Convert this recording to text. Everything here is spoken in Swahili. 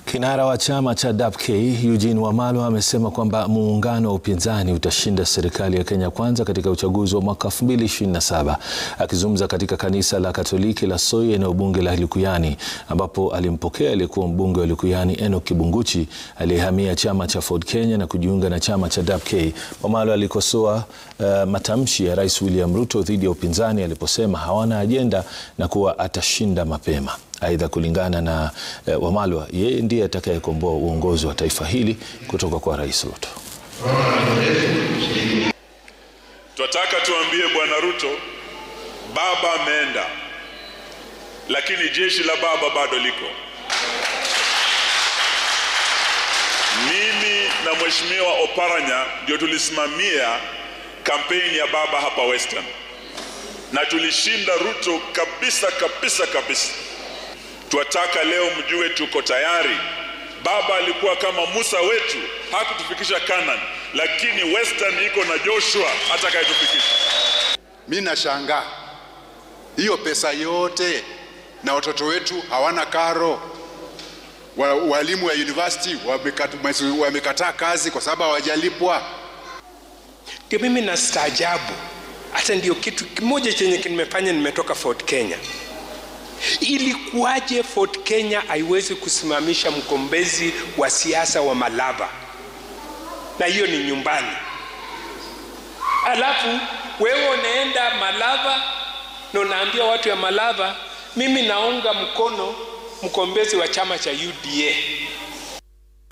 Kinara wa chama cha DAP-K Eugene Wamalwa amesema kwamba muungano wa upinzani utashinda serikali ya Kenya Kwanza katika uchaguzi wa mwaka 2027. Akizungumza katika kanisa la Katoliki la Soi, eneo bunge la Likuyani, ambapo alimpokea aliyekuwa mbunge wa Likuyani Enoch Kibunguchi aliyehamia chama cha Ford Kenya na kujiunga na chama cha DAP-K. Wamalwa alikosoa matamshi ya Rais William Ruto dhidi ya upinzani aliposema hawana ajenda na kuwa atashinda mapema. Aidha, kulingana na Wamalwa, yeye ndiye atakayekomboa uongozi wa taifa hili kutoka kwa Rais Ruto. Tunataka tuambie Bwana Ruto, baba ameenda, lakini jeshi la baba bado liko. Mimi na Mheshimiwa Oparanya ndio tulisimamia kampeni ya baba hapa Western, na tulishinda Ruto kabisa. Tuataka leo mjue tuko tayari. Baba alikuwa kama Musa wetu, hakutufikisha Canaan, lakini Western iko na Joshua atakayetufikisha. Mimi nashangaa hiyo pesa yote na watoto wetu hawana karo. Walimu wa university wamekataa kazi kwa sababu hawajalipwa. Ndio mimi nastaajabu. Hata ndio kitu kimoja chenye kimefanya nimetoka Ford Kenya. Ilikuwaje Ford Kenya haiwezi kusimamisha mgombezi wa siasa wa Malava? Na hiyo ni nyumbani. Alafu wewe unaenda Malava na unaambia watu ya Malava, mimi naunga mkono mgombezi wa chama cha UDA.